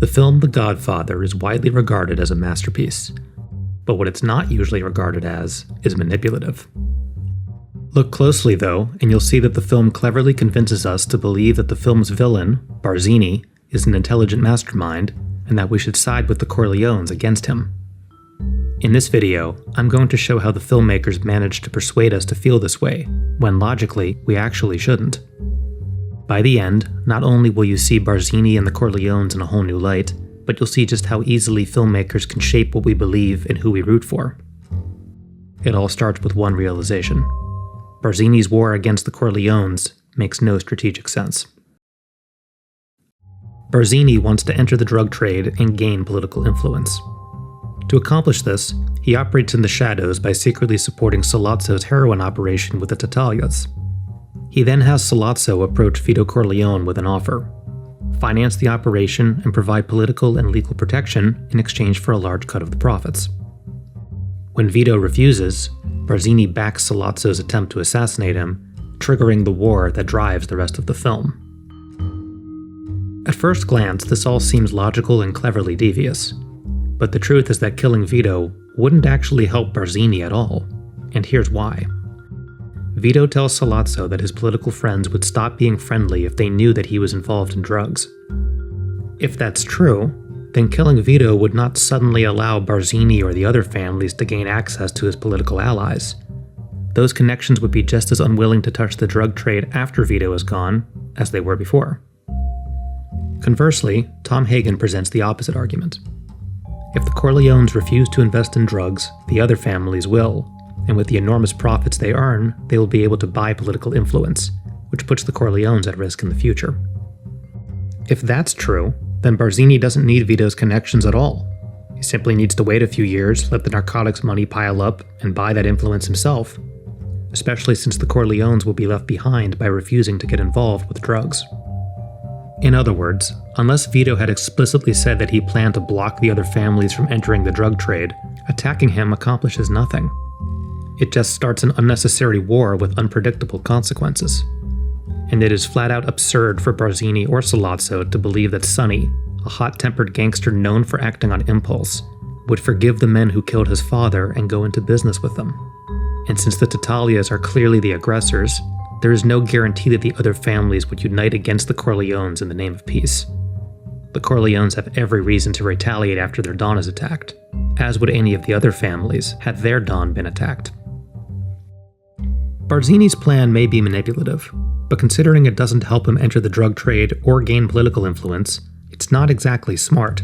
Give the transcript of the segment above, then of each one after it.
The film The Godfather is widely regarded as a masterpiece, but what it's not usually regarded as is manipulative. Look closely, though, and you'll see that the film cleverly convinces us to believe that the film's villain, Barzini, is an intelligent mastermind, and that we should side with the Corleones against him. In this video, I'm going to show how the filmmakers managed to persuade us to feel this way, when logically, we actually shouldn't. By the end, not only will you see Barzini and the Corleones in a whole new light, but you'll see just how easily filmmakers can shape what we believe and who we root for. It all starts with one realization. Barzini's war against the Corleones makes no strategic sense. Barzini wants to enter the drug trade and gain political influence. To accomplish this, he operates in the shadows by secretly supporting Sollozzo's heroin operation with the Tattaglias. He then has Sollozzo approach Vito Corleone with an offer: finance the operation and provide political and legal protection in exchange for a large cut of the profits. When Vito refuses, Barzini backs Sollozzo's attempt to assassinate him, triggering the war that drives the rest of the film. At first glance, this all seems logical and cleverly devious, but the truth is that killing Vito wouldn't actually help Barzini at all, and here's why. Vito tells Sollozzo that his political friends would stop being friendly if they knew that he was involved in drugs. If that's true, then killing Vito would not suddenly allow Barzini or the other families to gain access to his political allies. Those connections would be just as unwilling to touch the drug trade after Vito is gone as they were before. Conversely, Tom Hagen presents the opposite argument. If the Corleones refuse to invest in drugs, the other families will, and with the enormous profits they earn, they will be able to buy political influence, which puts the Corleones at risk in the future. If that's true, then Barzini doesn't need Vito's connections at all. He simply needs to wait a few years, let the narcotics money pile up, and buy that influence himself, especially since the Corleones will be left behind by refusing to get involved with drugs. In other words, unless Vito had explicitly said that he planned to block the other families from entering the drug trade, attacking him accomplishes nothing. It just starts an unnecessary war with unpredictable consequences. And it is flat out absurd for Barzini or Sollozzo to believe that Sonny, a hot-tempered gangster known for acting on impulse, would forgive the men who killed his father and go into business with them. And since the Tattaglias are clearly the aggressors, there is no guarantee that the other families would unite against the Corleones in the name of peace. The Corleones have every reason to retaliate after their Don is attacked, as would any of the other families had their Don been attacked. Barzini's plan may be manipulative, but considering it doesn't help him enter the drug trade or gain political influence, it's not exactly smart.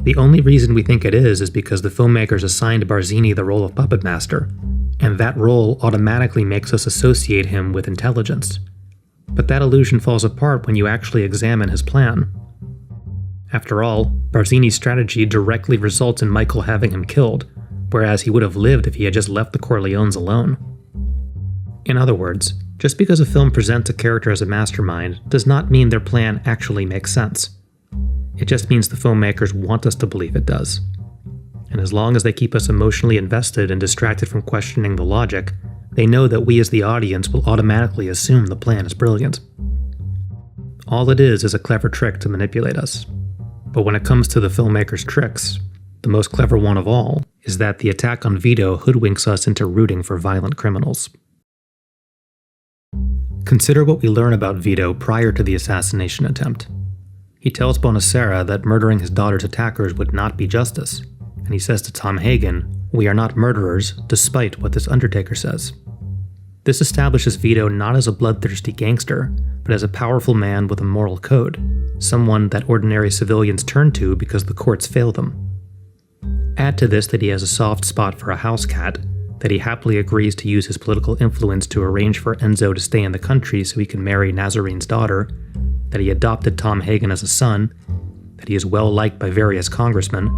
The only reason we think it is because the filmmakers assigned Barzini the role of puppet master, and that role automatically makes us associate him with intelligence. But that illusion falls apart when you actually examine his plan. After all, Barzini's strategy directly results in Michael having him killed, whereas he would have lived if he had just left the Corleones alone. In other words, just because a film presents a character as a mastermind does not mean their plan actually makes sense. It just means the filmmakers want us to believe it does. And as long as they keep us emotionally invested and distracted from questioning the logic, they know that we as the audience will automatically assume the plan is brilliant. All it is a clever trick to manipulate us. But when it comes to the filmmakers' tricks, the most clever one of all is that the attack on Vito hoodwinks us into rooting for violent criminals. Consider what we learn about Vito prior to the assassination attempt. He tells Bonacera that murdering his daughter's attackers would not be justice, and he says to Tom Hagen, "We are not murderers, despite what this undertaker says." This establishes Vito not as a bloodthirsty gangster, but as a powerful man with a moral code, someone that ordinary civilians turn to because the courts fail them. Add to this that he has a soft spot for a house cat, that he happily agrees to use his political influence to arrange for Enzo to stay in the country so he can marry Nazarene's daughter, that he adopted Tom Hagen as a son, that he is well liked by various congressmen,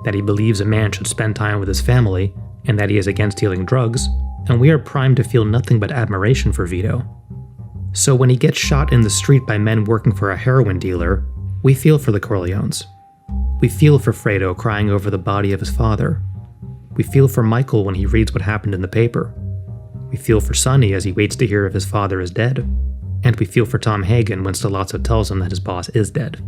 that he believes a man should spend time with his family, and that he is against dealing drugs, and we are primed to feel nothing but admiration for Vito. So when he gets shot in the street by men working for a heroin dealer, we feel for the Corleones. We feel for Fredo crying over the body of his father. We feel for Michael when he reads what happened in the paper. We feel for Sonny as he waits to hear if his father is dead. And we feel for Tom Hagen when Sollozzo tells him that his boss is dead.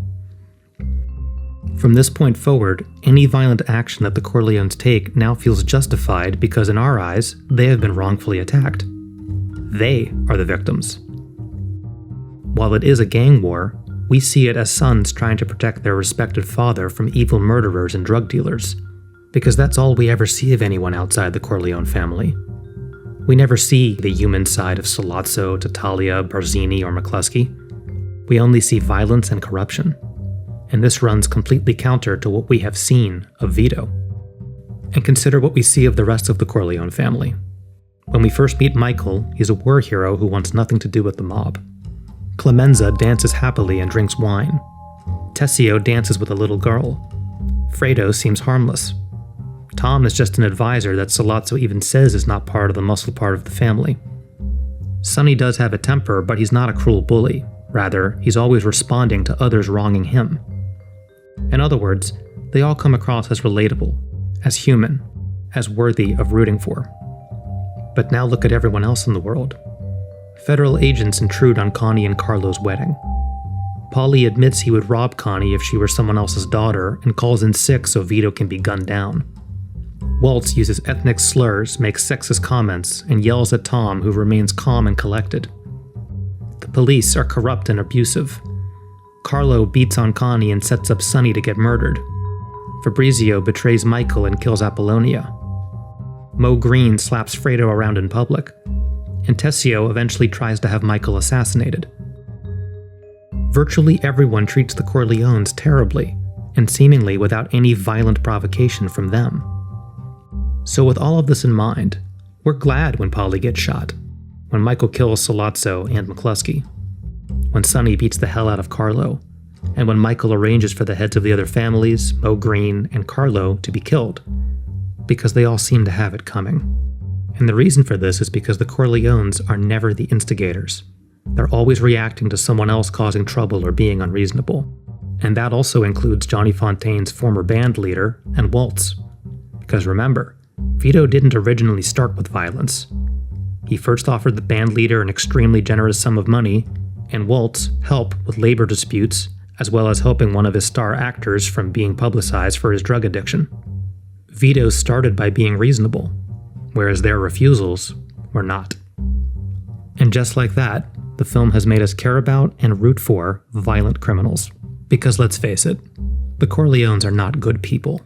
From this point forward, any violent action that the Corleones take now feels justified because in our eyes, they have been wrongfully attacked. They are the victims. While it is a gang war, we see it as sons trying to protect their respected father from evil murderers and drug dealers, because that's all we ever see of anyone outside the Corleone family. We never see the human side of Sollozzo, Tattaglia, Barzini, or McCluskey. We only see violence and corruption. And this runs completely counter to what we have seen of Vito. And consider what we see of the rest of the Corleone family. When we first meet Michael, he's a war hero who wants nothing to do with the mob. Clemenza dances happily and drinks wine. Tessio dances with a little girl. Fredo seems harmless. Tom is just an advisor that Sollozzo even says is not part of the muscle part of the family. Sonny does have a temper, but he's not a cruel bully. Rather, he's always responding to others wronging him. In other words, they all come across as relatable, as human, as worthy of rooting for. But now look at everyone else in the world. Federal agents intrude on Connie and Carlo's wedding. Paulie admits he would rob Connie if she were someone else's daughter and calls in sick so Vito can be gunned down. Waltz uses ethnic slurs, makes sexist comments, and yells at Tom, who remains calm and collected. The police are corrupt and abusive. Carlo beats on Connie and sets up Sonny to get murdered. Fabrizio betrays Michael and kills Apollonia. Mo Green slaps Fredo around in public. And Tessio eventually tries to have Michael assassinated. Virtually everyone treats the Corleones terribly, and seemingly without any violent provocation from them. So with all of this in mind, we're glad when Paulie gets shot, when Michael kills Sollozzo and McCluskey, when Sonny beats the hell out of Carlo, and when Michael arranges for the heads of the other families, Mo Green and Carlo, to be killed, because they all seem to have it coming. And the reason for this is because the Corleones are never the instigators. They're always reacting to someone else causing trouble or being unreasonable. And that also includes Johnny Fontaine's former band leader and Waltz. Because remember, Vito didn't originally start with violence. He first offered the band leader an extremely generous sum of money, and Waltz help with labor disputes, as well as helping one of his star actors from being publicized for his drug addiction. Vito started by being reasonable, whereas their refusals were not. And just like that, the film has made us care about and root for violent criminals. Because let's face it, the Corleones are not good people.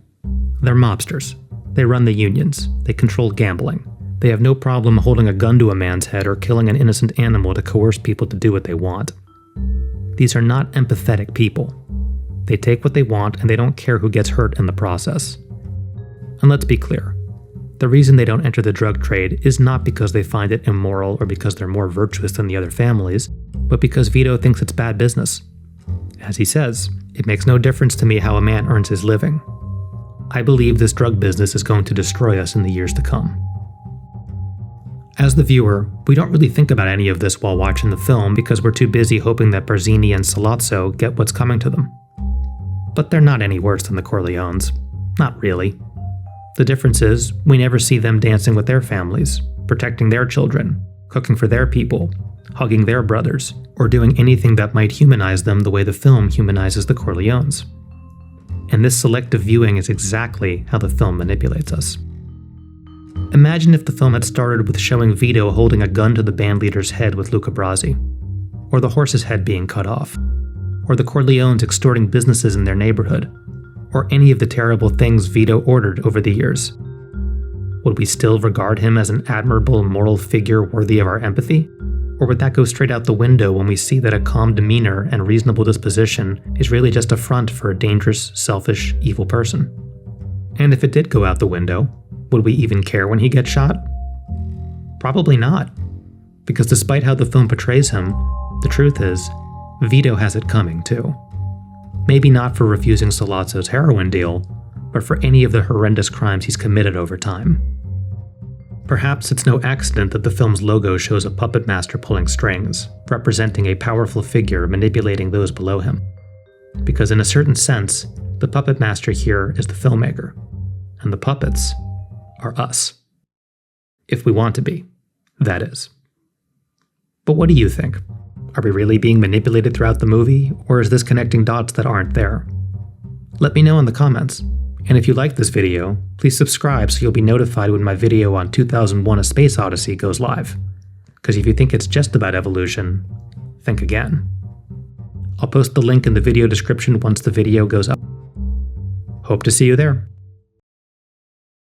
They're mobsters. They run the unions. They control gambling. They have no problem holding a gun to a man's head or killing an innocent animal to coerce people to do what they want. These are not empathetic people. They take what they want and they don't care who gets hurt in the process. And let's be clear. The reason they don't enter the drug trade is not because they find it immoral or because they're more virtuous than the other families, but because Vito thinks it's bad business. As he says, it makes no difference to me how a man earns his living. I believe this drug business is going to destroy us in the years to come. As the viewer, we don't really think about any of this while watching the film because we're too busy hoping that Barzini and Sollozzo get what's coming to them. But they're not any worse than the Corleones. Not really. The difference is, we never see them dancing with their families, protecting their children, cooking for their people, hugging their brothers, or doing anything that might humanize them the way the film humanizes the Corleones. And this selective viewing is exactly how the film manipulates us. Imagine if the film had started with showing Vito holding a gun to the bandleader's head with Luca Brasi, or the horse's head being cut off, or the Corleones extorting businesses in their neighborhood, or any of the terrible things Vito ordered over the years. Would we still regard him as an admirable moral figure worthy of our empathy? Or would that go straight out the window when we see that a calm demeanor and reasonable disposition is really just a front for a dangerous, selfish, evil person? And if it did go out the window, would we even care when he gets shot? Probably not. Because despite how the film portrays him, the truth is, Vito has it coming too. Maybe not for refusing Sollozzo's heroin deal, but for any of the horrendous crimes he's committed over time. Perhaps it's no accident that the film's logo shows a puppet master pulling strings, representing a powerful figure manipulating those below him. Because in a certain sense, the puppet master here is the filmmaker, and the puppets are us. If we want to be, that is. But what do you think? Are we really being manipulated throughout the movie, or is this connecting dots that aren't there? Let me know in the comments. And if you like this video, please subscribe so you'll be notified when my video on 2001: A Space Odyssey goes live. Because if you think it's just about evolution, think again. I'll post the link in the video description once the video goes up. Hope to see you there.